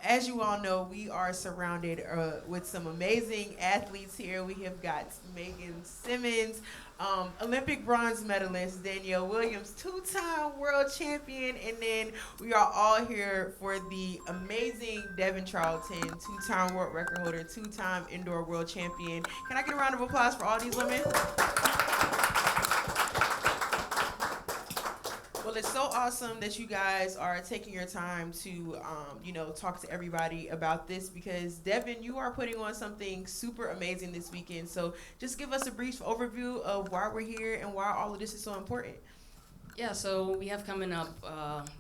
as you all know, we are surrounded with some amazing athletes here. We have got Megan Simmonds, Olympic bronze medalist, Danielle Williams, two-time world champion, and then we are all here for the amazing Devynne Charlton, two-time world record holder, two-time indoor world champion. Can I get a round of applause for all these women? Well, it's so awesome that you guys are taking your time to, talk to everybody about this because Devynne, you are putting on something super amazing this weekend. So just give us a brief overview of why we're here and why all of this is so important. Yeah, so we have coming up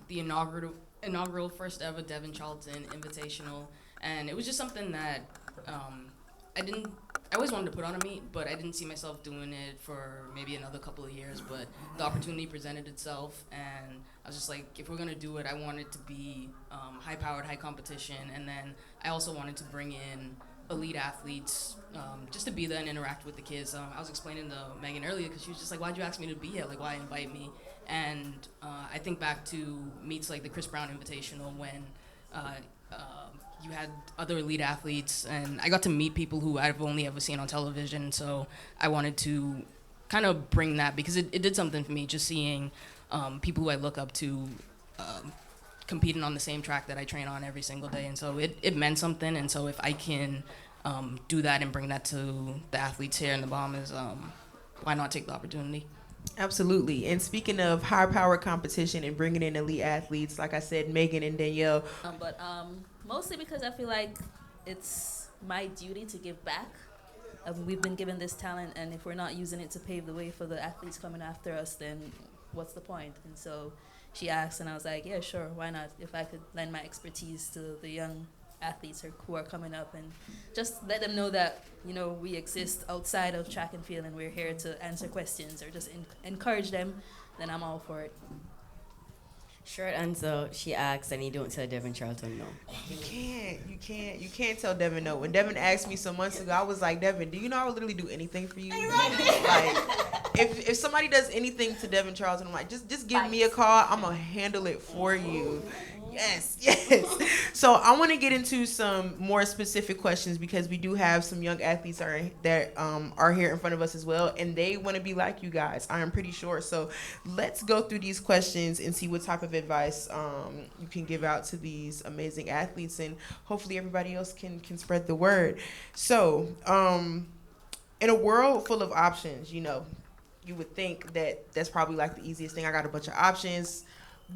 the inaugural first ever Devynne Charlton Invitational, and it was just something that I didn't. I always wanted to put on a meet, but I didn't see myself doing it for maybe another couple of years. But the opportunity presented itself, and I was just like, if we're gonna do it, I want it to be high-powered, high competition, and then I also wanted to bring in elite athletes just to be there and interact with the kids. I was explaining to Megan earlier because she was just like, why'd you ask me to be here? Like, why invite me? And I think back to meets like the Chris Brown Invitational when you had other elite athletes, and I got to meet people who I've only ever seen on television. So I wanted to kind of bring that because it did something for me just seeing people who I look up to competing on the same track that I train on every single day. And so it meant something. And so if I can do that and bring that to the athletes here in the Bahamas, why not take the opportunity? Absolutely. And speaking of high power competition and bringing in elite athletes, like I said, Megan and Danielle. But mostly because I feel like it's my duty to give back. We've been given this talent, and if we're not using it to pave the way for the athletes coming after us, then what's the point? And so she asked, and I was like, yeah, sure, why not? If I could lend my expertise to the young athletes who are coming up and just let them know that, we exist outside of track and field and we're here to answer questions or just encourage them, then I'm all for it. Short answer, she asked, and you don't tell Devynne Charlton no. You can't tell Devynne no. When Devynne asked me some months ago, I was like, Devynne, do you know I would literally do anything for you? Like, if somebody does anything to Devynne Charlton, I'm like, just give me a call. I'm gonna handle it for you. Yes. So I want to get into some more specific questions because we do have some young athletes that are here in front of us as well, and they want to be like you guys. I am pretty sure. So let's go through these questions and see what type of advice you can give out to these amazing athletes, and hopefully everybody else can spread the word. So in a world full of options, you would think that that's probably like the easiest thing. I got a bunch of options.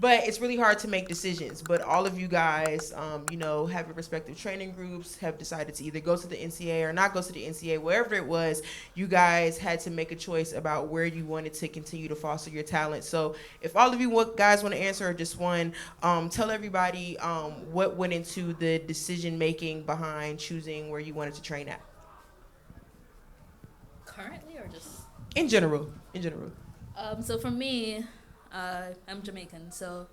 But it's really hard to make decisions. But all of you guys, have your respective training groups, have decided to either go to the NCAA or not go to the NCAA. Wherever it was, you guys had to make a choice about where you wanted to continue to foster your talent. So if all of you guys want to answer or just one, tell everybody what went into the decision-making behind choosing where you wanted to train at. Currently or just? In general. So for me, I'm Jamaican, so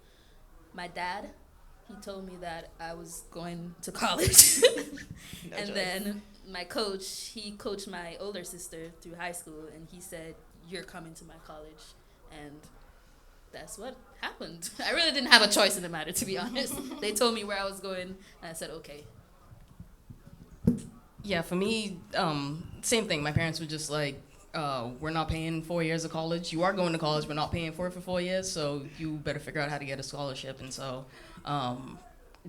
my dad, he told me that I was going to college. And then my coach, he coached my older sister through high school, and he said, you're coming to my college. And that's what happened. I really didn't have a choice in the matter, to be honest. They told me where I was going, and I said, okay. Yeah, for me, same thing. My parents were just like, we're not paying 4 years of college. You are going to college, but not paying for it for 4 years, so you better figure out how to get a scholarship. And so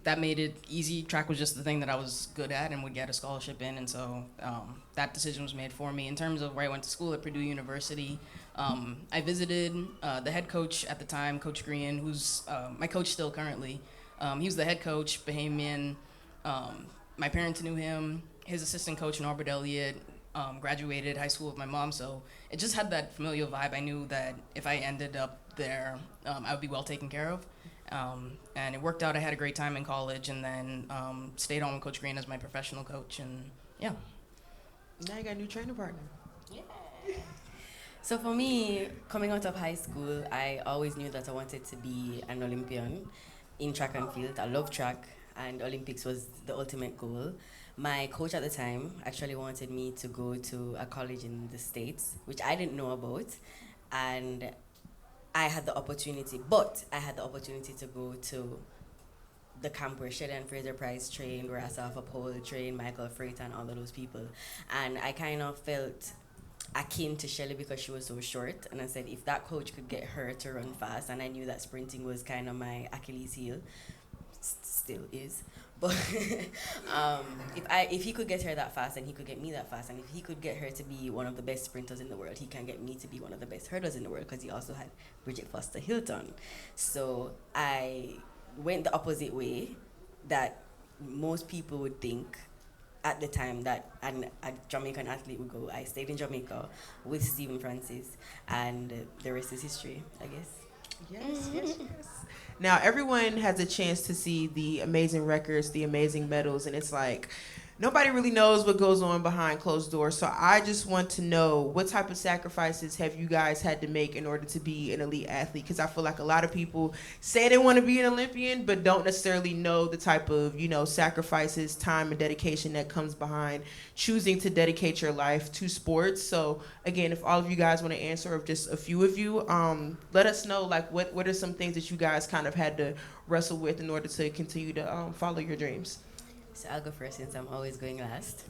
that made it easy. Track was just the thing that I was good at and would get a scholarship in, and so that decision was made for me. In terms of where I went to school at Purdue University, I visited the head coach at the time, Coach Green, who's my coach still currently. He was the head coach, Bahamian. My parents knew him. His assistant coach, Norbert Elliott, graduated high school with my mom, so it just had that familial vibe. I knew that if I ended up there, I would be well taken care of. And it worked out. I had a great time in college, and then stayed on with Coach Green as my professional coach, and yeah. Now you got a new training partner. Yeah. So for me, coming out of high school, I always knew that I wanted to be an Olympian in track and field. I love track, and Olympics was the ultimate goal. My coach at the time actually wanted me to go to a college in the States, which I didn't know about, and I had the opportunity to go to the camp where Shelley and Fraser Price trained, where Asafa Powell trained, Michael Freighter and all of those people. And I kind of felt akin to Shelley because she was so short. And I said, if that coach could get her to run fast, and I knew that sprinting was kind of my Achilles heel, still is. But if he could get her that fast, and he could get me that fast, and if he could get her to be one of the best sprinters in the world, he can get me to be one of the best hurdlers in the world, because he also had Bridget Foster Hilton. So I went the opposite way that most people would think at the time that a Jamaican athlete would go. I stayed in Jamaica with Stephen Francis, and the rest is history, I guess. Yes. Now, everyone has a chance to see the amazing records, the amazing medals, and it's like, nobody really knows what goes on behind closed doors. So I just want to know, what type of sacrifices have you guys had to make in order to be an elite athlete? Because I feel like a lot of people say they want to be an Olympian, but don't necessarily know the type of, sacrifices, time, and dedication that comes behind choosing to dedicate your life to sports. So again, if all of you guys want to answer, or if just a few of you, let us know, like, what are some things that you guys kind of had to wrestle with in order to continue to follow your dreams? So I'll go first since I'm always going last.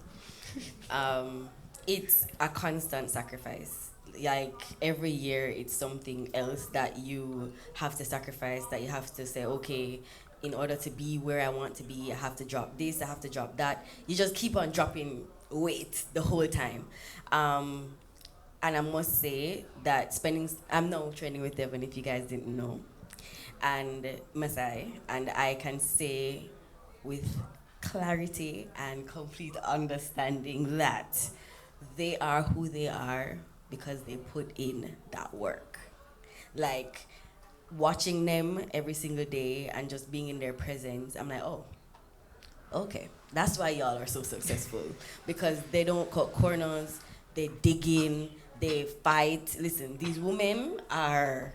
It's a constant sacrifice. Like every year, it's something else that you have to sacrifice, that you have to say, okay, in order to be where I want to be, I have to drop this, I have to drop that. You just keep on dropping weight the whole time. And I must say that I'm now training with Devynne, if you guys didn't know, and Masai, and I can say with clarity and complete understanding that they are who they are because they put in that work. Like watching them every single day and just being in their presence, I'm like, oh, okay, that's why y'all are so successful, because they don't cut corners, they dig in, they fight. Listen, these women are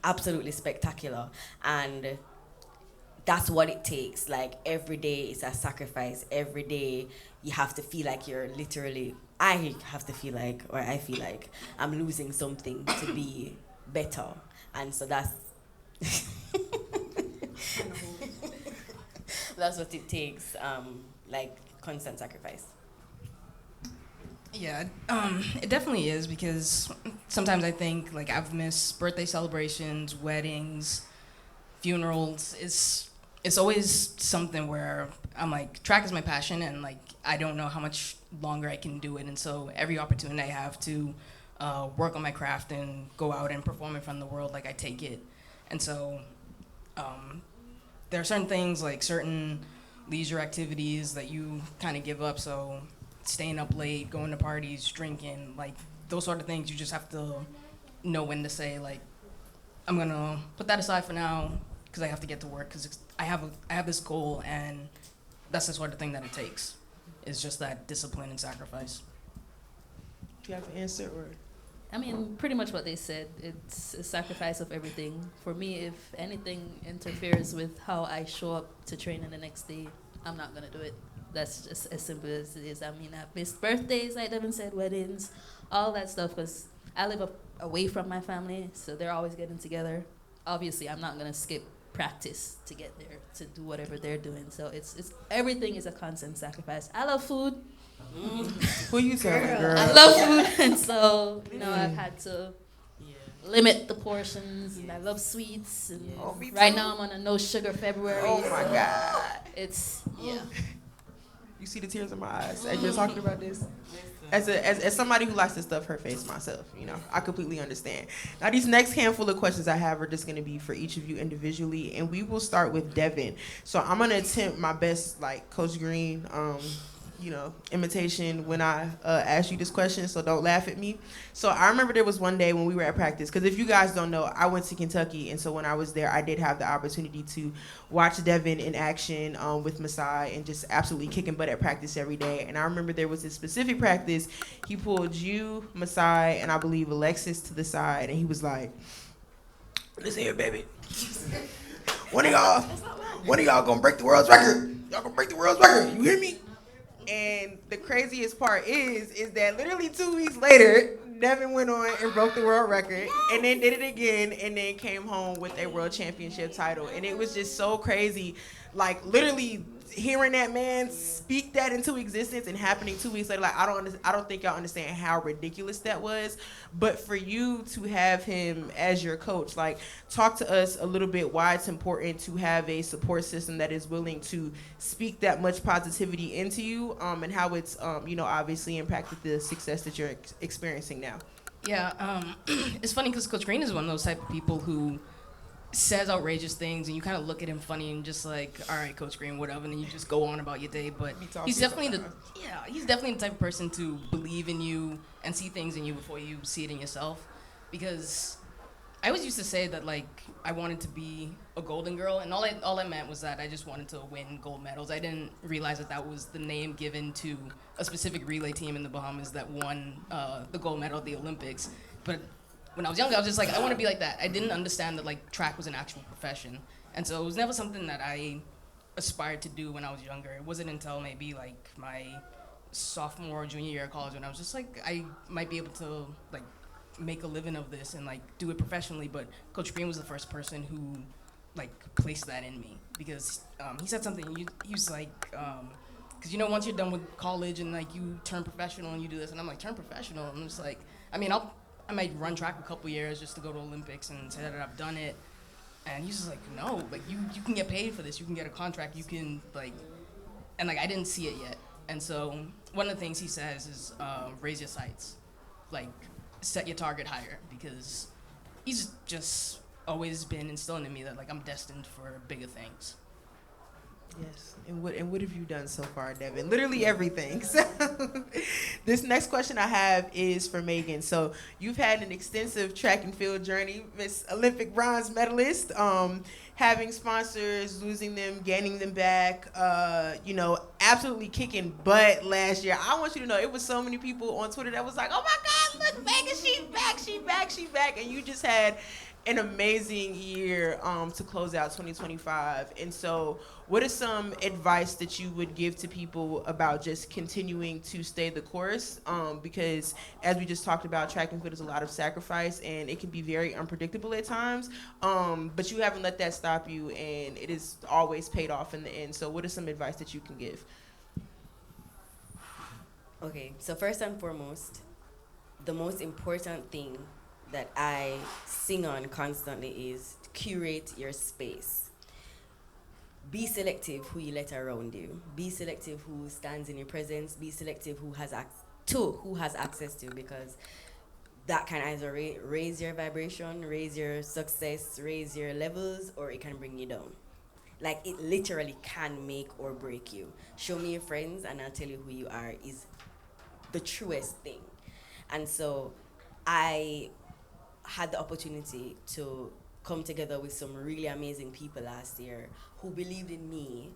absolutely spectacular, and that's what it takes. Like every day is a sacrifice. Every day you have to feel like you're literally, I feel like I'm losing something to be better. And so that's that's what it takes, like constant sacrifice. Yeah, it definitely is, because sometimes I think, like, I've missed birthday celebrations, weddings, funerals. It's always something where I'm like, track is my passion, and like I don't know how much longer I can do it, and so every opportunity I have to work on my craft and go out and perform in front of the world, like I take it. And so there are certain things, like certain leisure activities that you kind of give up. So staying up late, going to parties, drinking, like those sort of things, you just have to know when to say, like, I'm gonna put that aside for now, because I have to get to work, because I have this goal, and that's the sort of thing that it takes. It's just that discipline and sacrifice. Do you have an answer? Or? I mean, pretty much what they said. It's a sacrifice of everything. For me, if anything interferes with how I show up to training the next day, I'm not going to do it. That's just as simple as it is. I mean, I've missed birthdays, like Devynne said, weddings, all that stuff, because I live away from my family, so they're always getting together. Obviously, I'm not going to skip practice to get there, to do whatever they're doing. So it's everything is a constant sacrifice. I love food. Who you telling, girl? I love food, and so I've had to limit the portions. And I love sweets. And right now I'm on a no sugar February. Oh my God! It's You see the tears in my eyes as you're talking about this. As somebody who likes to stuff her face myself, I completely understand. Now, these next handful of questions I have are just going to be for each of you individually, and we will start with Devynne. So I'm going to attempt my best, like Coach Green, imitation when I ask you this question, so don't laugh at me. So I remember there was one day when we were at practice, because if you guys don't know, I went to Kentucky, and so when I was there, I did have the opportunity to watch Devynne in action with Masai and just absolutely kicking butt at practice every day. And I remember there was this specific practice, he pulled you, Masai, and I believe Alexis to the side, and he was like, "Listen here, baby. One of y'all gonna break the world's record. Y'all gonna break the world's record. You hear me?" And the craziest part is that literally 2 weeks later, Devynne went on and broke the world record, and then did it again, and then came home with a world championship title. And it was just so crazy, like literally hearing that man speak that into existence and happening 2 weeks later. Like I don't think y'all understand how ridiculous that was. But for you to have him as your coach, like talk to us a little bit why it's important to have a support system that is willing to speak that much positivity into you, and how it's obviously impacted the success that you're experiencing now. Yeah, it's funny because Coach Green is one of those type of people who says outrageous things, and you kind of look at him funny and just like, all right, Coach Green, whatever, and then you just go on about your day. But he's definitely the type of person to believe in you and see things in you before you see it in yourself. Because I always used to say that like I wanted to be a golden girl, and all I meant was that I just wanted to win gold medals. I didn't realize that was the name given to a specific relay team in the Bahamas that won the gold medal at the Olympics. But when I was younger, I was just like, I want to be like that. I didn't understand that like track was an actual profession, and so it was never something that I aspired to do when I was younger. It wasn't until maybe like my sophomore or junior year of college when I was just like, I might be able to like make a living of this and like do it professionally. But Coach Green was the first person who like placed that in me, because he said something. He was like, because once you're done with college and like you turn professional and you do this, and I'm like, turn professional? I'm just like, I mean, I might run track a couple years just to go to Olympics and say that I've done it. And he's just like, no, like you can get paid for this. You can get a contract. You can like, and like I didn't see it yet. And so one of the things he says is raise your sights, like set your target higher, because he's just always been instilling in me that like I'm destined for bigger things. Yes, and what have you done so far, Devynne? Literally everything. So this next question I have is for Megan. So you've had an extensive track and field journey, Miss Olympic bronze medalist, having sponsors, losing them, gaining them back, absolutely kicking butt last year. I want you to know it was so many people on Twitter that was like, oh my God, look, Megan, she's back. And you just had an amazing year to close out 2025. And so what is some advice that you would give to people about just continuing to stay the course? Because as we just talked about, track and field is a lot of sacrifice and it can be very unpredictable at times. But you haven't let that stop you, and it is always paid off in the end. So what is some advice that you can give? Okay, so first and foremost, the most important thing that I sing on constantly is curate your space. Be selective who you let around you. Be selective who stands in your presence. Be selective who has access to, because that can either raise your vibration, raise your success, raise your levels, or it can bring you down. Like, it literally can make or break you. Show me your friends and I'll tell you who you are is the truest thing. And so I had the opportunity to come together with some really amazing people last year who believed in me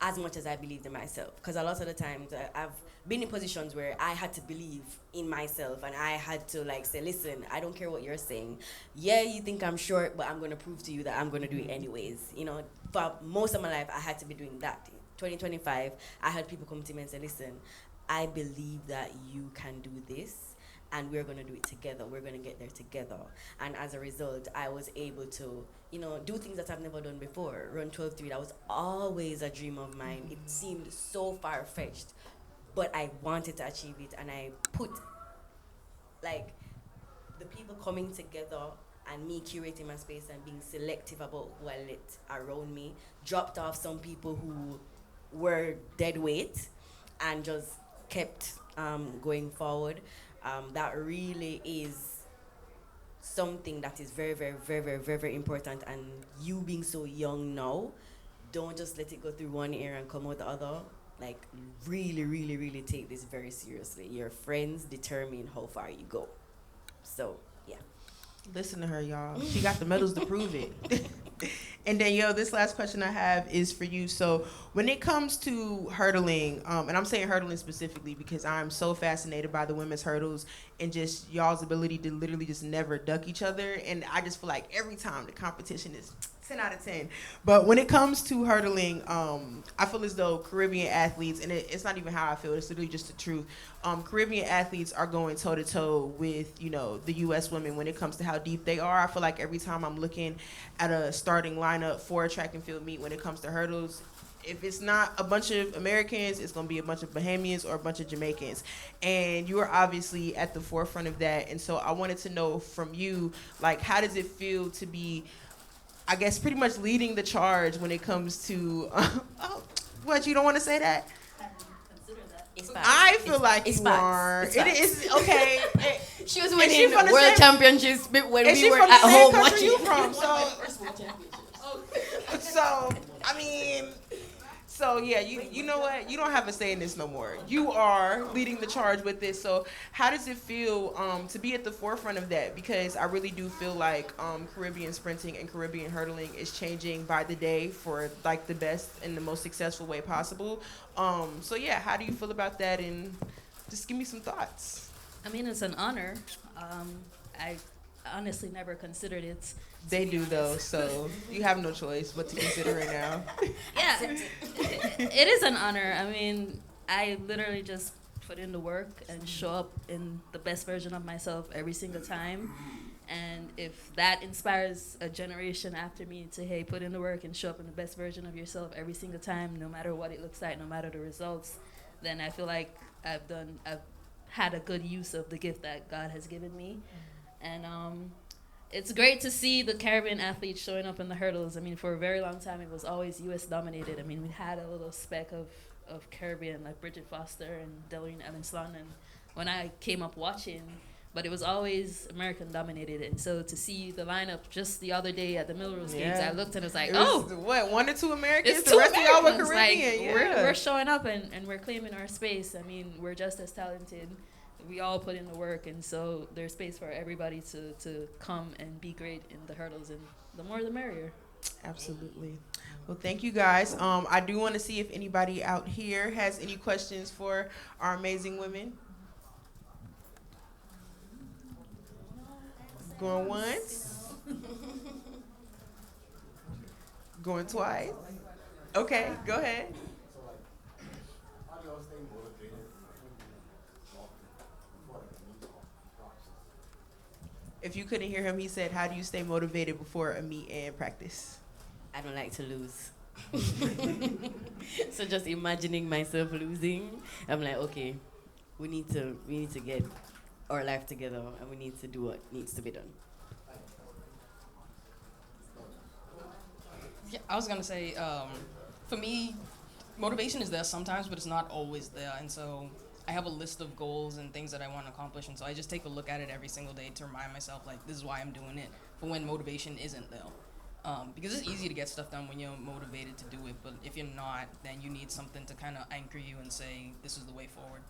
as much as I believed in myself. Because a lot of the times I've been in positions where I had to believe in myself, and I had to like say, listen, I don't care what you're saying. Yeah, you think I'm short, but I'm going to prove to you that I'm going to do it anyways. For most of my life, I had to be doing that. 2025, I had people come to me and say, listen, I believe that you can do this, and we're going to do it together. We're going to get there together. And as a result, I was able to, do things that I've never done before. Run 12-3, that was always a dream of mine. It seemed so far-fetched, but I wanted to achieve it. And I put, the people coming together and me curating my space and being selective about who I let around me, dropped off some people who were dead weight and just kept going forward. That really is something that is very, very, very, very, very, very important. And you being so young now, don't just let it go through one ear and come out the other. Like, really, really, really take this very seriously. Your friends determine how far you go. So, yeah. Listen to her, y'all. She got the medals to prove it. And Danielle, this last question I have is for you. So when it comes to hurdling, and I'm saying hurdling specifically because I'm so fascinated by the women's hurdles and just y'all's ability to literally just never duck each other. And I just feel like every time the competition is 10 out of 10. But when it comes to hurdling, I feel as though Caribbean athletes, and it's not even how I feel, it's literally just the truth. Caribbean athletes are going toe to toe with, you know, the U.S. women when it comes to how deep they are. I feel like every time I'm looking at a starting lineup for a track and field meet when it comes to hurdles, if it's not a bunch of Americans, it's going to be a bunch of Bahamians or a bunch of Jamaicans. And you are obviously at the forefront of that. And so I wanted to know from you, like, how does it feel to be, I guess, pretty much leading the charge when it comes to, oh, what, you don't want to say that? I feel like you are. It is, okay. She was winning world championships when we were at home watching. You from? So, I mean, so yeah, you know what? You don't have a say in this no more. You are leading the charge with this. So how does it feel to be at the forefront of that? Because I really do feel like Caribbean sprinting and Caribbean hurdling is changing by the day for like the best and the most successful way possible. So yeah, how do you feel about that? And just give me some thoughts. I mean, it's an honor. I honestly never considered it. They do though, so you have no choice but to consider it now. Yeah, it is an honor. I mean, I literally just put in the work and show up in the best version of myself every single time. And if that inspires a generation after me to, hey, put in the work and show up in the best version of yourself every single time, no matter what it looks like, no matter the results, then I feel like I've had a good use of the gift that God has given me. And it's great to see the Caribbean athletes showing up in the hurdles. I mean, for a very long time, it was always U.S. dominated. I mean, we had a little speck of Caribbean, like Bridget Foster and Delreen Evans-Lund, and when I came up watching, but it was always American dominated. And so to see the lineup just the other day at the Millrose Games, I looked and was like, what, 1 or 2 Americans? It's the 2 rest Americans. Of y'all were Caribbean. Like, we're showing up and we're claiming our space. I mean, we're just as talented. We all put in the work, and so there's space for everybody to come and be great in the hurdles, and the more the merrier. Absolutely. Well, thank you guys. I do want to see if anybody out here has any questions for our amazing women. Going once. Going twice. Okay, go ahead. If you couldn't hear him, he said, how do you stay motivated before a meet and practice? I don't like to lose. So just imagining myself losing, I'm like, okay, we need to get our life together, and we need to do what needs to be done. Yeah, I was gonna say, for me, motivation is there sometimes, but it's not always there, and so I have a list of goals and things that I want to accomplish, and so I just take a look at it every single day to remind myself, like, this is why I'm doing it, for when motivation isn't there. Because it's easy to get stuff done when you're motivated to do it, but if you're not, then you need something to kind of anchor you and say, this is the way forward.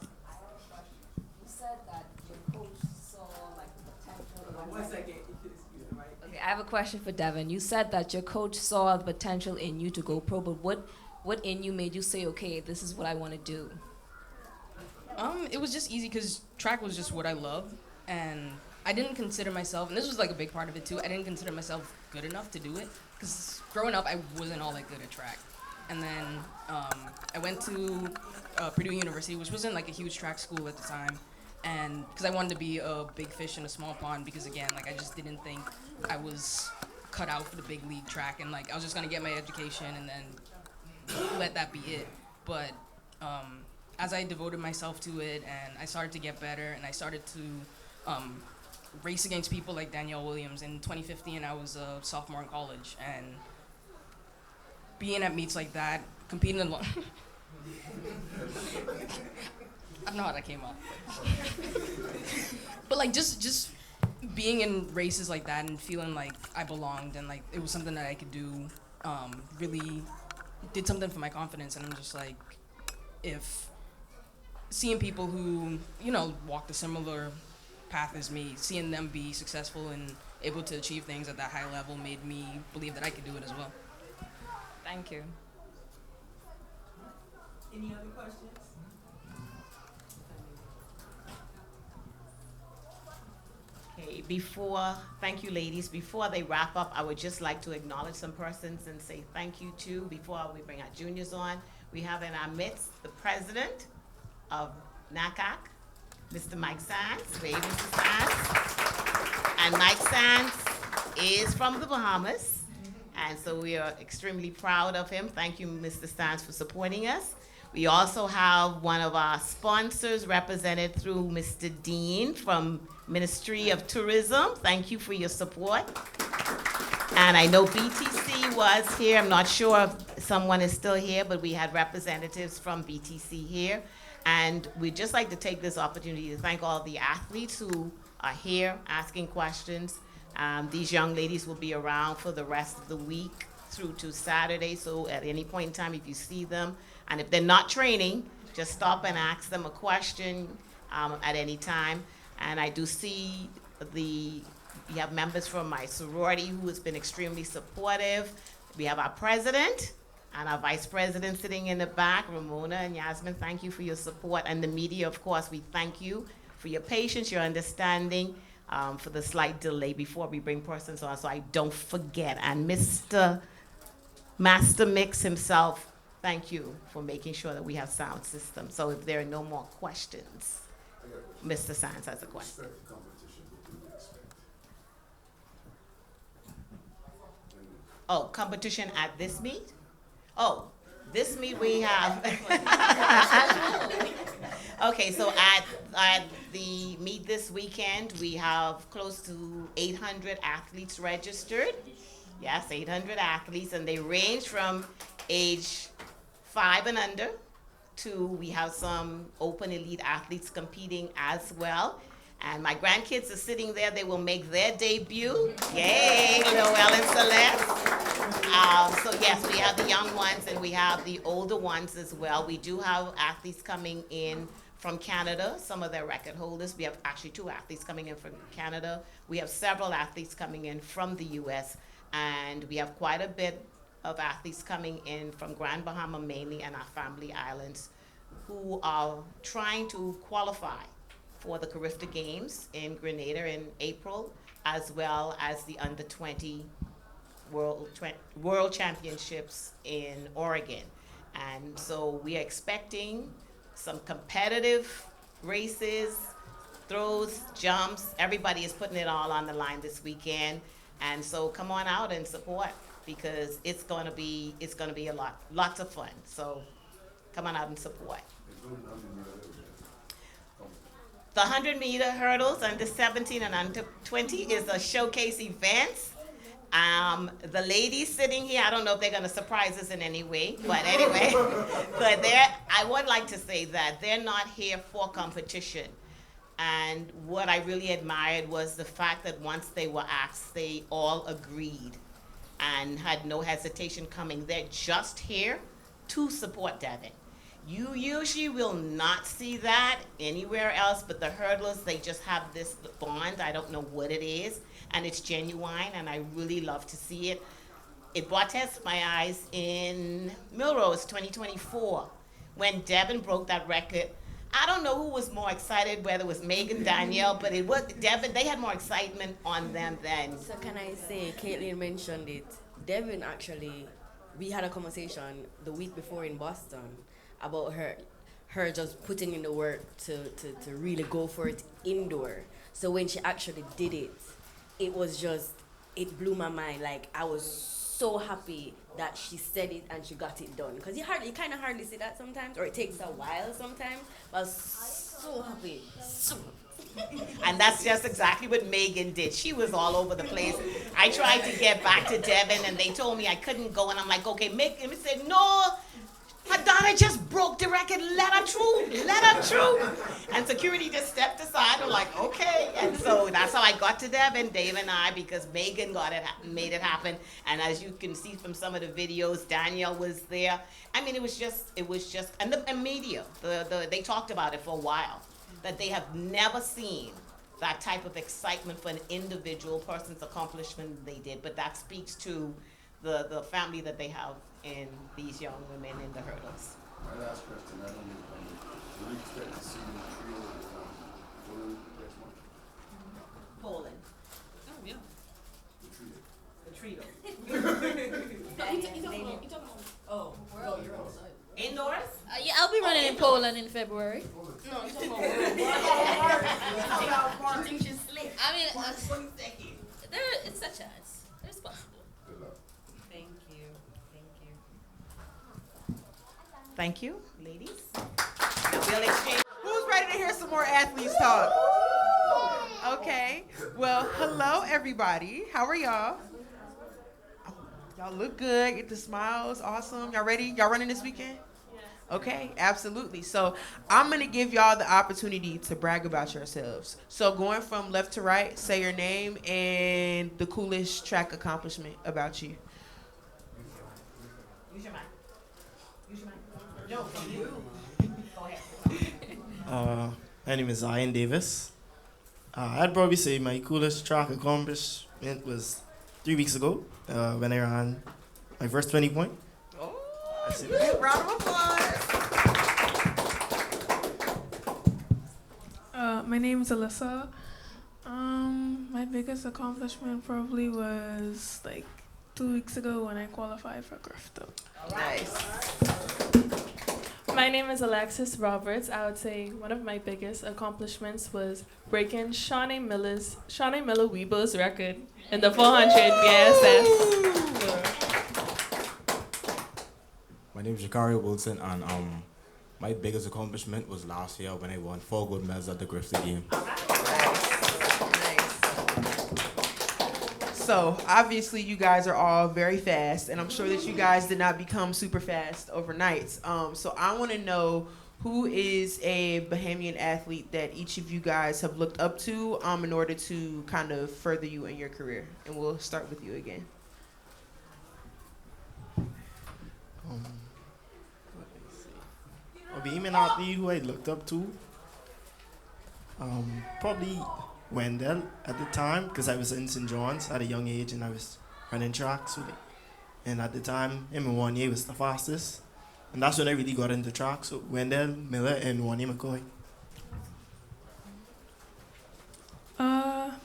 You said that your coach saw, like, the potential. 1 second. Okay, I have a question for Devynne. You said that your coach saw the potential in you to go pro, but what in you made you say, okay, this is what I want to do? It was just easy because track was just what I love, and I didn't consider myself, and this was like a big part of it too, I didn't consider myself good enough to do it, because growing up I wasn't all that good at track. And then I went to Purdue University, which wasn't like a huge track school at the time, and because I wanted to be a big fish in a small pond, because again, like, I just didn't think I was cut out for the big league track, and like I was just gonna get my education and then let that be it. But as I devoted myself to it and I started to get better and I started to race against people like Danielle Williams. In 2015, I was a sophomore in college, and being at meets like that, competing in I don't know how that came up. But like just being in races like that and feeling like I belonged and like it was something that I could do really did something for my confidence. And I'm just like, if seeing people who, you know, walked a similar path as me, seeing them be successful and able to achieve things at that high level made me believe that I could do it as well. Thank you. Any other questions? Okay, thank you ladies. Before they wrap up, I would just like to acknowledge some persons and say thank you to, before we bring our juniors on. We have in our midst the president of NACAC, Mr. Mike Sands. Wave, Mr. Sands. And Mike Sands is from the Bahamas, and so we are extremely proud of him. Thank you, Mr. Sands, for supporting us. We also have one of our sponsors represented through Mr. Dean from Ministry of Tourism. Thank you for your support. And I know BTC was here. I'm not sure if someone is still here, but we had representatives from BTC here. And we'd just like to take this opportunity to thank all the athletes who are here asking questions. These young ladies will be around for the rest of the week through to Saturday. So at any point in time, if you see them, and if they're not training, just stop and ask them a question at any time. And I do see we have members from my sorority who has been extremely supportive. We have our president and our vice president sitting in the back, Ramona and Yasmin. Thank you for your support. And the media, of course, we thank you for your patience, your understanding, for the slight delay before we bring persons on, so I don't forget. And Mr. Master Mix himself, thank you for making sure that we have sound system. So if there are no more questions, Mr. Sands has a question. Oh, competition at this meet? Oh, this meet we have. Okay, so at the meet this weekend, we have close to 800 athletes registered. Yes, 800 athletes, and they range from age 5 and under to, we have some open elite athletes competing as well. And my grandkids are sitting there. They will make their debut. Yay, Noel and Celeste. So yes, we have the young ones and we have the older ones as well. We do have athletes coming in from Canada, some of their record holders. We have actually 2 athletes coming in from Canada. We have several athletes coming in from the US, and we have quite a bit of athletes coming in from Grand Bahama mainly and our family islands who are trying to qualify for the Carifta Games in Grenada in April, as well as the under 20 World Championships in Oregon. And so we are expecting some competitive races, throws, jumps. Everybody is putting it all on the line this weekend. And so come on out and support, because it's gonna be lots of fun. So come on out and support. The 100-meter hurdles under 17 and under 20 is a showcase event. The ladies sitting here, I don't know if they're going to surprise us in any way, but anyway, I would like to say that they're not here for competition. And what I really admired was the fact that once they were asked, they all agreed and had no hesitation coming. They're just here to support Devynne. You usually will not see that anywhere else, but the hurdlers, they just have this bond. I don't know what it is, and it's genuine, and I really love to see it. It brought tears to my eyes in Milrose 2024 when Devynne broke that record. I don't know who was more excited, whether it was Megan, Danielle, but it was Devynne. They had more excitement on them than. So can I say, Katelyn mentioned it. Devynne actually, we had a conversation the week before in Boston about her just putting in the work to really go for it indoor. So when she actually did it, it blew my mind. Like, I was so happy that she said it and she got it done. Because you kind of hardly see that sometimes, or it takes a while sometimes. But I was so happy. And that's just exactly what Megan did. She was all over the place. I tried to get back to Devynne, and they told me I couldn't go. And I'm like, okay, Megan said, no, Madonna just broke the record. Let her through. And security just stepped aside. I'm like, okay. And so that's how I got to Devynne, Dave and I, because Megan made it happen. And as you can see from some of the videos, Danielle was there. I mean, it was just, and the media, they talked about it for a while, that they have never seen that type of excitement for an individual person's accomplishment they did. But that speaks to the family that they have in these young women in the hurdles. My last question, I don't know, do we expect to see the trio for next month? Poland? Oh, yeah. The Trio. Oh, bro, you're outside. Indoors? Yeah, I'll be running in Poland in February. No, I'm talking about You think she's slick? I mean, 20 seconds. it's a chance. It's possible. Thank you. Thank you, ladies. Now we'll exchange. Who's ready to hear some more athletes talk? Okay. Well, hello everybody. How are y'all? Oh, y'all look good. Get the smiles. Awesome. Y'all ready? Y'all running this weekend? Okay, absolutely. So I'm going to give y'all the opportunity to brag about yourselves. So going from left to right, say your name and the coolest track accomplishment about you. Use your mic. Use your mic. No, from you. Go ahead. My name is Ian Davis. I'd probably say my coolest track accomplishment was 3 weeks ago when I ran my first 20 point. Oh, round of applause. My name is Alyssa. My biggest accomplishment probably was like 2 weeks ago when I qualified for Grifto. Nice. My name is Alexis Roberts. I would say one of my biggest accomplishments was breaking Shawnee Miller Weibo's record in the 400 BSS. My name is Jakario Wilson, and my biggest accomplishment was last year when I won 4 gold medals at the Grifton game. So obviously you guys are all very fast, and I'm sure that you guys did not become super fast overnight. So I want to know who is a Bahamian athlete that each of you guys have looked up to in order to kind of further you in your career. And we'll start with you again. A Bahamian athlete who I looked up to, probably Wendell at the time, because I was in St. John's at a young age and I was running track. And at the time, him and Wanye was the fastest. And that's when I really got into track. So Wendell, Miller, and Wanye McCoy.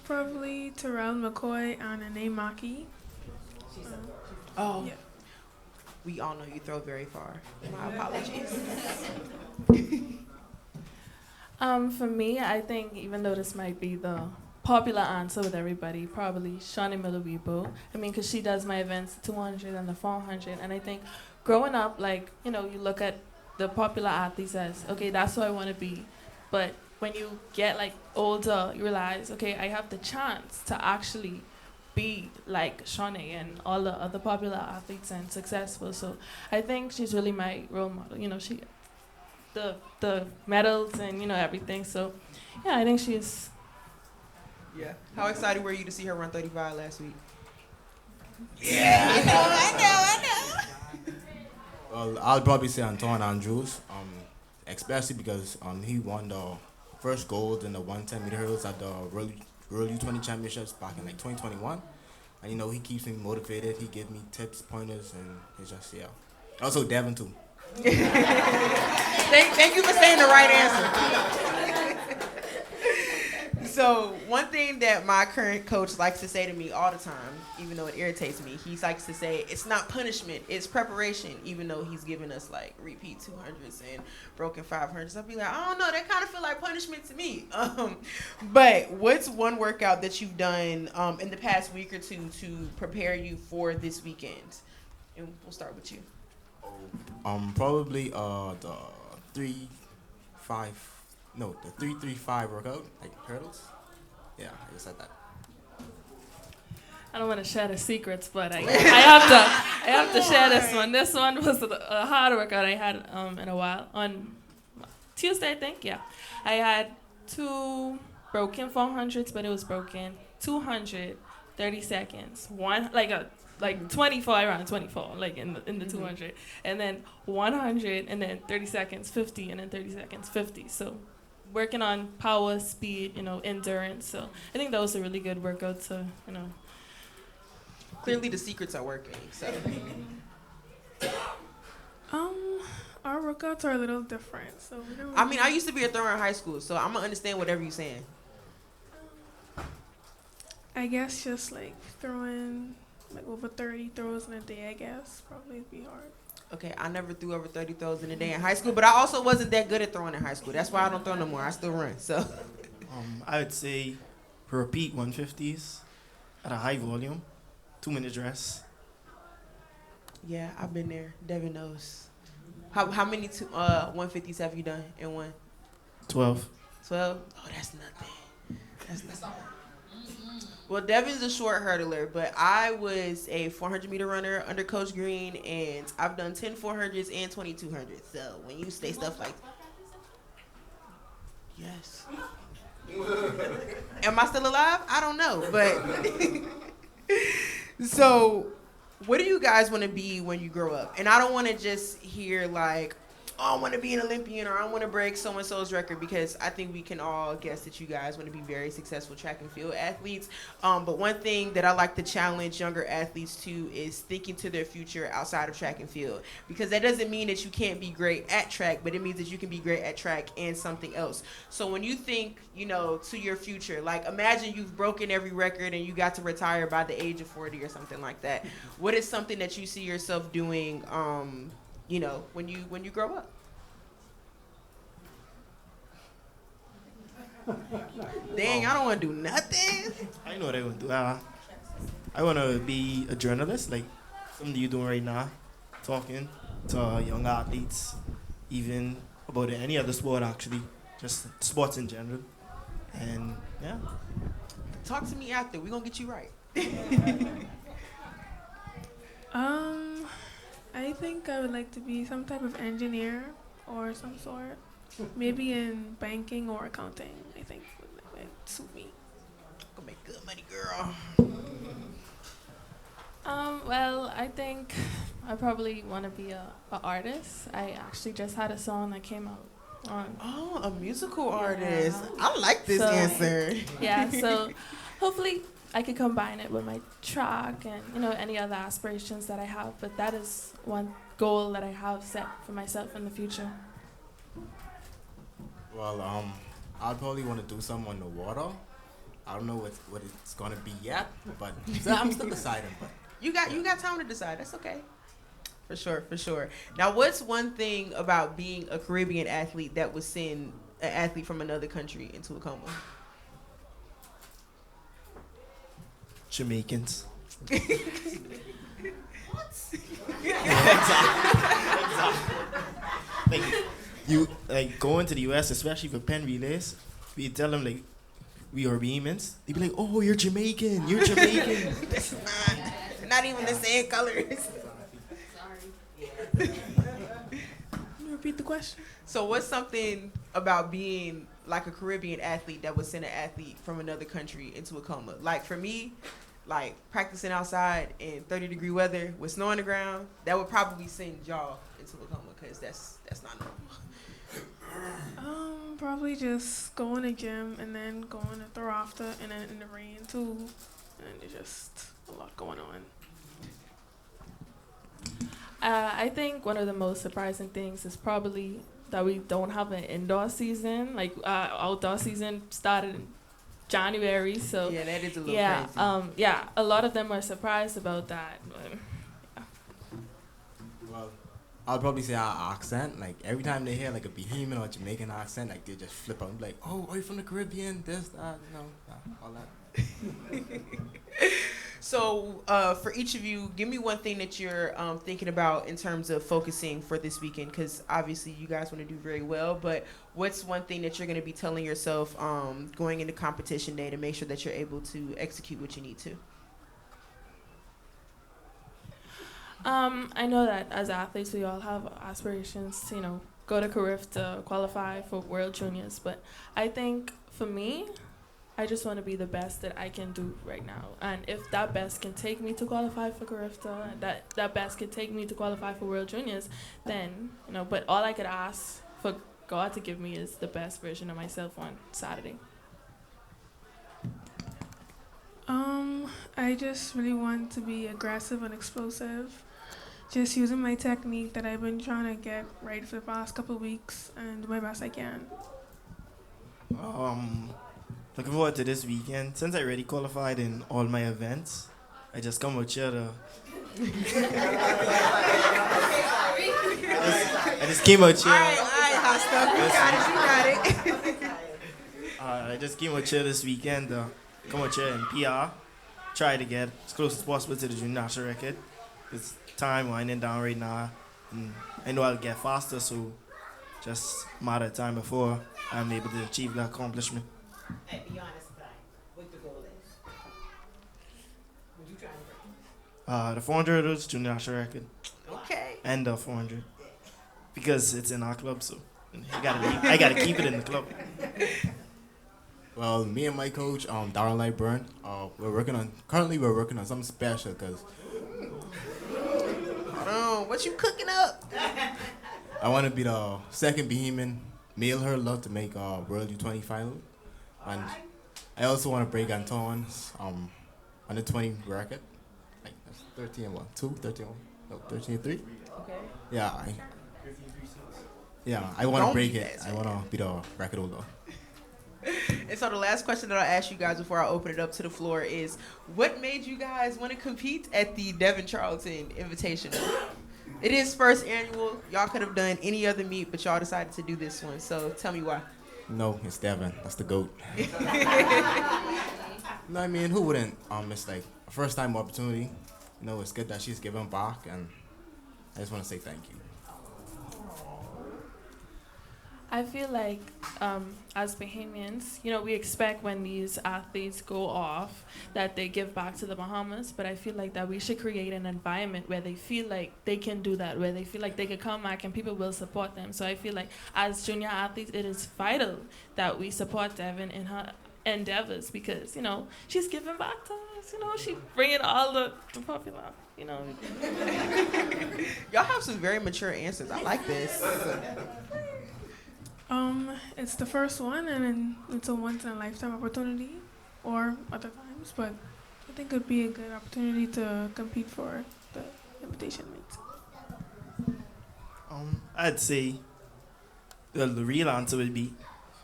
Probably Terrell McCoy and Ane Maki. Oh, yeah. We all know you throw very far. My apologies. For me, I think even though this might be the popular answer with everybody, probably Shawnee Miller Weibo. I mean, because she does my events, 200 and the 400. And I think growing up, like, you know, you look at the popular athletes as, okay, that's who I want to be. But when you get, like, older, you realize, okay, I have the chance to actually be like Shawnee and all the other popular athletes and successful. So I think she's really my role model. You know, she, the medals and, you know, everything. So, yeah, I think she's... Yeah. How excited were you to see her run 35 last week? Yeah. I know. Well, I'll probably say Antoine Andrews, especially because he won the first gold in the 110-meter hurdles at the World U20 Championships back in like 2021. And, you know, he keeps me motivated. He gives me tips, pointers, and it's just, yeah. Also, Devin, too. Thank you for saying the right answer. So one thing that my current coach likes to say to me all the time, even though it irritates me, he likes to say it's not punishment, it's preparation, even though he's giving us like repeat 200s and broken 500s. I'll be like, I don't know, that kind of feel like punishment to me. But what's one workout that you've done in the past week or two to prepare you for this weekend? And we'll start with you. Probably the 3-3-5 workout, like hurdles. Yeah, I just said that. I don't want to share the secrets, but I have to share this one. This one was a hard workout I had in a while. On Tuesday, I think, yeah. I had 2 broken 400s, but it was broken 200, 30 seconds. One, like 24, I ran 24, like in the 200. And then 100, and then 30 seconds, 50, and then 30 seconds, 50. So working on power, speed, you know, endurance. So I think that was a really good workout to, you know. Clearly the secrets are working, so. Our workouts are a little different, so we don't I mean, I used to be a thrower in high school, so I'm gonna understand whatever you're saying. I guess just like throwing like over 30 throws in a day, I guess. Probably be hard. Okay, I never threw over 30 throws in a day in high school, but I also wasn't that good at throwing in high school. That's why I don't throw no more. I still run. So I would say repeat 150s at a high volume, 2-minute rest. yeah, I've been there. Devin knows. How many 150s have you done in one? 12. 12? Oh, that's nothing. That's nothing. Well, Devin's a short hurdler, but I was a 400-meter runner under Coach Green, and I've done 10 400s and 20 200s. So when you say stuff like, yes. Am I still alive? I don't know, but so what do you guys want to be when you grow up? And I don't want to just hear like, oh, I want to be an Olympian or I want to break so-and-so's record, because I think we can all guess that you guys want to be very successful track and field athletes. But one thing that I like to challenge younger athletes to is thinking to their future outside of track and field, because that doesn't mean that you can't be great at track, but it means that you can be great at track and something else. So when you think, to your future, like imagine you've broken every record and you got to retire by the age of 40 or something like that. What is something that you see yourself doing when you grow up? Dang, I don't want to do nothing. I know what I want to do. I want to be a journalist, like something you're doing right now, talking to young athletes, even about any other sport actually, just sports in general. And yeah. Talk to me after. We're going to get you right. I think I would like to be some type of engineer or some sort. Maybe in banking or accounting, I think would suit me. Gonna make good money, girl. Well, I think I probably want to be a artist. I actually just had a song that came out on. Oh, a musical artist. I like this answer. Yeah, so hopefully I could combine it with my track and, any other aspirations that I have. But that is one goal that I have set for myself in the future. Well, I'd probably want to do something on the water. I don't know what it's gonna be yet, but I'm still deciding. But you got time to decide. That's okay. For sure. Now, what's one thing about being a Caribbean athlete that would send an athlete from another country into a coma? Jamaicans. Like, you going to the US, especially for pen relays, we tell them like we are Bahamians. They be like, "Oh, you're Jamaican. You're Jamaican." Not even the same colors. Can you repeat the question? So what's something about being like a Caribbean athlete that would send an athlete from another country into a coma? Like for me, like practicing outside in 30-degree weather with snow on the ground, that would probably send y'all into a coma, because that's not normal. Probably just go in the gym and then go in the throw after and then in the rain too, and it's just a lot going on. I think one of the most surprising things is probably that we don't have an indoor season. Like outdoor season started in January, so yeah, that is a little crazy. A lot of them are surprised about that. well, I'll probably say our accent. Like every time they hear like a Bahamian or Jamaican accent, like they just flip out and be like, "Oh, are you from the Caribbean? This, that, all that." So for each of you, give me one thing that you're thinking about in terms of focusing for this weekend, because obviously you guys want to do very well, but what's one thing that you're going to be telling yourself going into competition day to make sure that you're able to execute what you need to? I know that as athletes we all have aspirations to, go to Carif to qualify for World Juniors, but I think for me, I just want to be the best that I can do right now. And if that best can take me to qualify for Carifta, and that best can take me to qualify for World Juniors, then, but all I could ask for God to give me is the best version of myself on Saturday. I just really want to be aggressive and explosive. Just using my technique that I've been trying to get right for the past couple of weeks and do my best I can. looking forward to this weekend. Since I already qualified in all my events, I just come out here to. I just came out here. All right, hot stuff. You got it. I just came out here this weekend to come out here in PR, try to get as close as possible to the junior national record. It's time winding down right now, and I know I'll get faster, so just a matter of time before I'm able to achieve that accomplishment. Hey, be honest, Brian. What the goal is? What you trying to break? The 400 is junior national record, Okay. and the 400, because it's in our club, so I gotta keep it in the club. Well, me and my coach, Darren Lightburn, currently we're working on something special because Hold on. What you cooking up? I want to be the second Bahamian male hurler to make World U20 final, and I also want to break Anton's under 20 record. Like that's 13 and 1, 2, 13 and 1, no 13 and 3. Okay. I want to Don't break be it. that I want to be the record holder. And so the last question that I'll ask you guys before I open it up to the floor is, what made you guys want to compete at the Devynne Charlton Invitational? It is first annual. Y'all could have done any other meet, but y'all decided to do this one. So tell me why. No, it's Devin. That's the GOAT. No, I mean, who wouldn't? It's like a first time opportunity. You know, it's good that she's giving back, and I just want to say thank you. I feel like as Bahamians, we expect when these athletes go off that they give back to the Bahamas, but I feel like that we should create an environment where they feel like they can do that, where they feel like they can come back and people will support them. So I feel like as junior athletes, it is vital that we support Devynne in her endeavors because, she's giving back to us. She bringing all the popular, Y'all have some very mature answers. I like this. It's the first one, and then it's a once-in-a-lifetime opportunity, or other times, but I think it would be a good opportunity to compete for the invitation meet. I'd say the real answer would be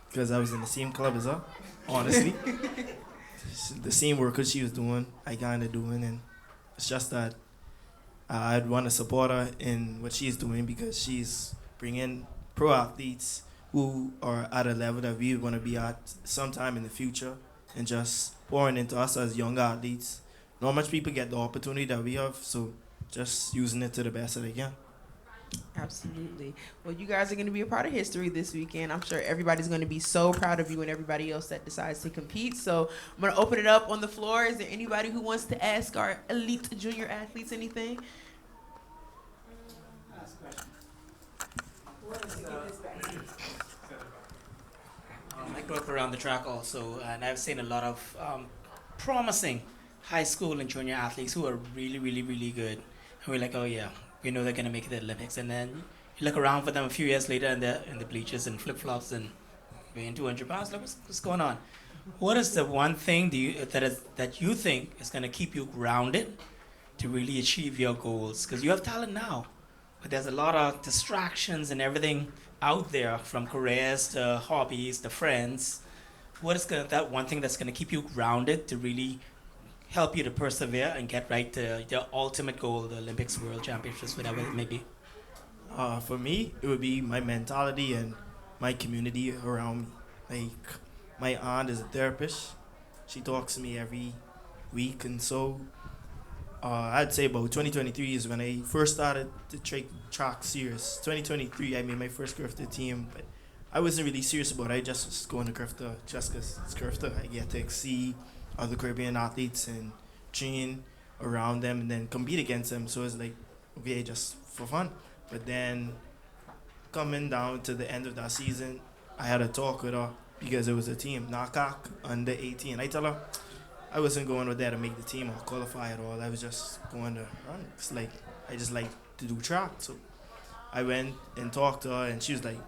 because I was in the same club as her, honestly. The same work she was doing, I kind of doing, and it's just that I'd want to support her in what she's doing because she's bringing pro athletes who are at a level that we want to be at sometime in the future and just pouring into us as young athletes. Not much people get the opportunity that we have, so just using it to the best that they can. Absolutely. Well, you guys are going to be a part of history this weekend. I'm sure everybody's going to be so proud of you and everybody else that decides to compete. So I'm going to open it up on the floor. Is there anybody who wants to ask our elite junior athletes anything? I grew up around the track also, and I've seen a lot of promising high school and junior athletes who are really, really, really good. And we're like, oh yeah, we know they're going to make it to the Olympics. And then you look around for them a few years later and they're in the bleachers and flip-flops and weighing 200 pounds. Like, what's going on? What is the one thing that you think is going to keep you grounded to really achieve your goals? Because you have talent now, but there's a lot of distractions and everything out there, from careers to hobbies to friends. What is that one thing that's going to keep you grounded to really help you to persevere and get right to your ultimate goal, the Olympics, World Championships, whatever it may be? For me, it would be my mentality and my community around me. Like, my aunt is a therapist. She talks to me every week, and so I'd say about 2023 is when I first started to track serious. 2023, I made my first Grifter team, but I wasn't really serious about it. I just was going to Grifter just because it's Grifter. I get to see other Caribbean athletes and train around them and then compete against them. So it's like, okay, just for fun. But then coming down to the end of that season, I had a talk with her because it was a team, Nassau, under 18. I tell her I wasn't going with that to make the team or qualify at all. I was just going to run. It's like, I just like to do track. So I went and talked to her, and she was like,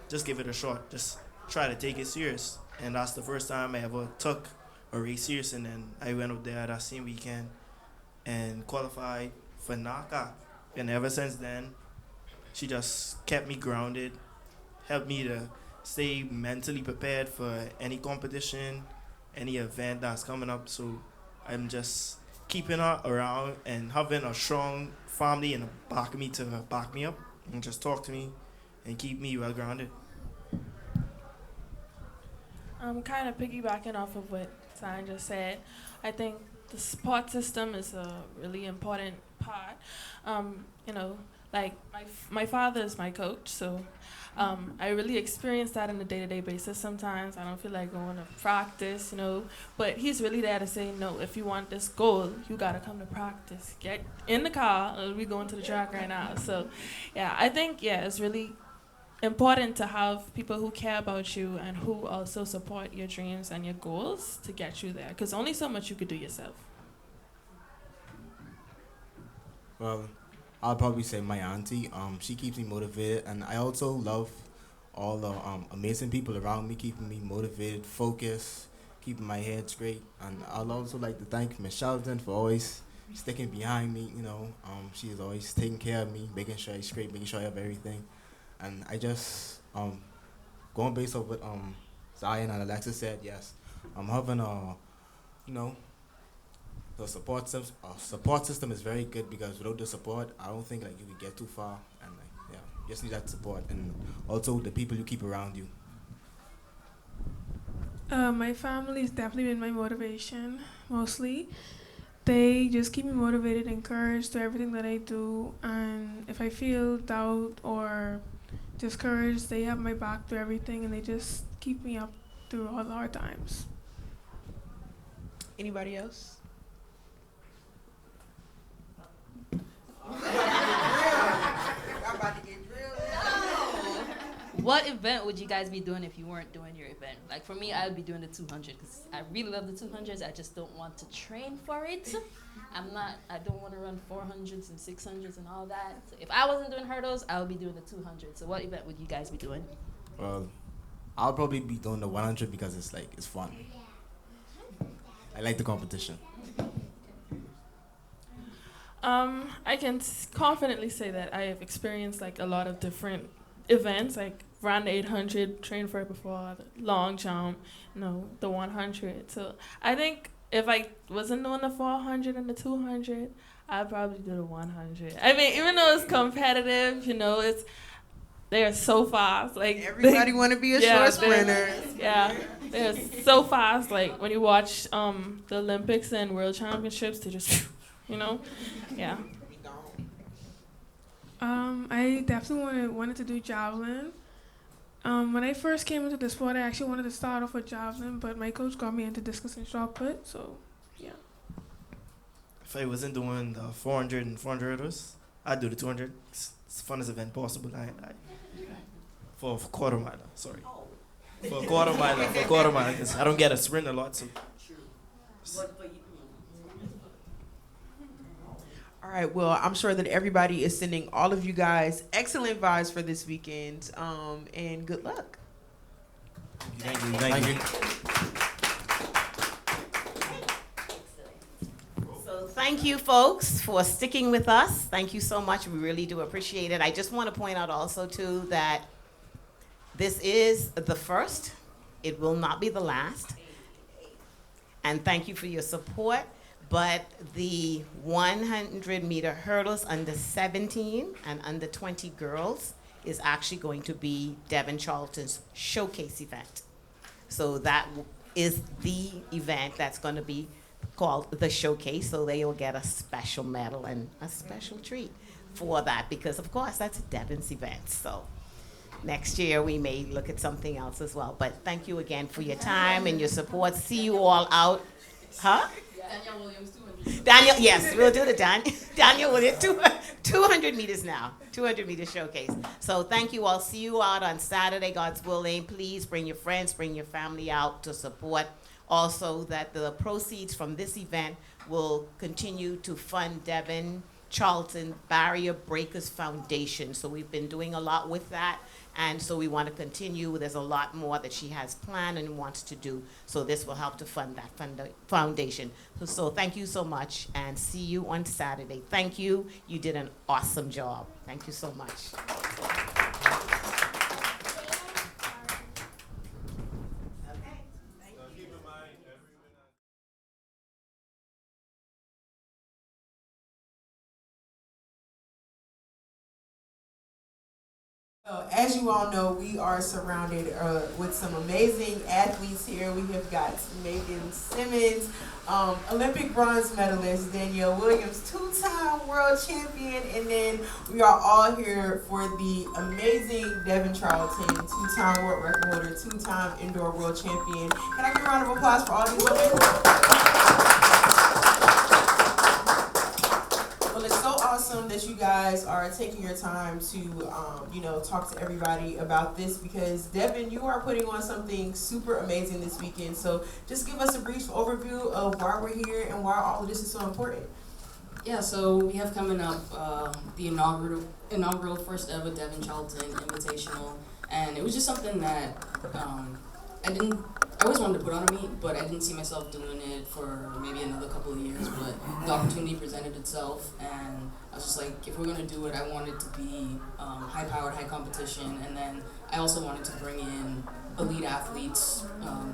just give it a shot. Just try to take it serious. And that's the first time I ever took a race serious. And then I went up there that same weekend and qualified for Nassau. And ever since then, she just kept me grounded, helped me to stay mentally prepared for any competition, any event that's coming up. So I'm just keeping her around and having a strong family in the back of me to back me up and just talk to me and keep me well grounded. I'm kind of piggybacking off of what Zion just said. I think the support system is a really important part. Like my father is my coach, so I really experience that on a day-to-day basis. Sometimes I don't feel like going to practice, but he's really there to say, no, if you want this goal, you got to come to practice. Get in the car, we're going to the track right now. So, yeah, I think, it's really important to have people who care about you and who also support your dreams and your goals to get you there, because only so much you could do yourself. Well, I'll probably say my auntie. She keeps me motivated, and I also love all the amazing people around me, keeping me motivated, focused, keeping my head straight. And I'd also like to thank Miss Charlton for always sticking behind me. She is always taking care of me, making sure I'm straight, making sure I have everything. And I just going based off what Zion and Alexa said. Yes, I'm having the support system is very good, because without the support, I don't think you can get too far. And you just need that support, and also the people you keep around you. My family's definitely been my motivation, mostly. They just keep me motivated, encouraged to everything that I do, and if I feel doubt or discouraged, they have my back through everything, and they just keep me up through all the hard times. Anybody else? What event would you guys be doing if you weren't doing your event? Like for me, I would be doing the 200 because I really love the 200s. I just don't want to train for it. I don't want to run 400s and 600s and all that. So if I wasn't doing hurdles, I would be doing the 200. So what event would you guys be doing? Well, I'll probably be doing the 100 because it's fun. I like the competition. I can confidently say that I have experienced a lot of different events, ran the 800, trained for it before, the long jump, the 100. So I think if I wasn't doing the 400 and the 200, I'd probably do the 100. I mean, even though it's competitive, they are so fast. Everybody want to be a short sprinter. They're so fast. When you watch the Olympics and World Championships, they just, yeah. I definitely wanted to do javelin. When I first came into the sport, I actually wanted to start off with javelin, but my coach got me into discus and shot put, so yeah. If I wasn't doing the 400 and 400 hurdles, I'd do the 200. It's the funnest event possible. For quarter miler, sorry. For a quarter miler, because I don't get a sprint a lot, so. All right, well, I'm sure that everybody is sending all of you guys excellent vibes for this weekend, and good luck. Thank you. So thank you, folks, for sticking with us. Thank you so much. We really do appreciate it. I just want to point out also, too, that this is the first. It will not be the last. And thank you for your support. But the 100-meter hurdles under 17 and under 20 girls is actually going to be Devynne Charlton's showcase event. So that is the event that's going to be called the showcase. So they will get a special medal and a special treat for that, because, of course, that's Devynne's event. So next year we may look at something else as well. But thank you again for your time and your support. See you all out. Huh? Danielle Williams, 200. Danielle, yes, we'll do the Danielle Williams, 200 meters now, 200 meter showcase. So thank you all. See you out on Saturday, God's willing. Please bring your friends, bring your family out to support. Also, that the proceeds from this event will continue to fund Devynne Charlton Barrier Breakers Foundation. So we've been doing a lot with that. And so we want to continue. There's a lot more that she has planned and wants to do. So this will help to fund that foundation. So thank you so much, and see you on Saturday. Thank you. You did an awesome job. Thank you so much. Keep in mind, As you all know, we are surrounded with some amazing athletes here. We have got Megan Simmonds, Olympic bronze medalist, Danielle Williams, two-time world champion, and then we are all here for the amazing Devynne Charlton, two-time world record holder, two-time indoor world champion. Can I get a round of applause for all these women? Well, it's so awesome that you guys are taking your time to, talk to everybody about this because, Devynne, you are putting on something super amazing this weekend. So just give us a brief overview of why we're here and why all of this is so important. Yeah, so we have coming up the inaugural first ever Devynne Charlton Invitational, and it was just something that I always wanted to put on a meet, but I didn't see myself doing it for maybe another couple of years, but the opportunity presented itself, and I was just like, if we're going to do it, I want it to be high-powered, high competition, and then I also wanted to bring in elite athletes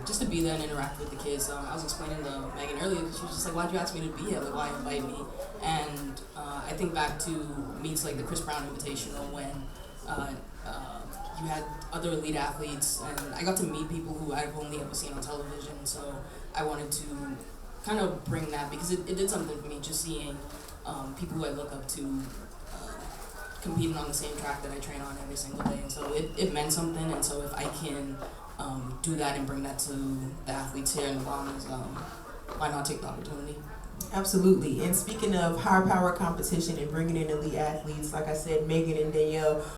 just to be there and interact with the kids. I was explaining to Megan earlier because she was just like, why'd you ask me to be here? Like, why invite me? And I think back to meets like the Chris Brown Invitational when you had other elite athletes, and I got to meet people who I've only ever seen on television, so I wanted to kind of bring that because it did something for me just seeing people who I look up to competing on the same track that I train on every single day, and so it meant something, and so if I can do that and bring that to the athletes here in the Bahamas, why not take the opportunity? Absolutely. And speaking of high power competition and bringing in elite athletes, like I said, Megan and Danielle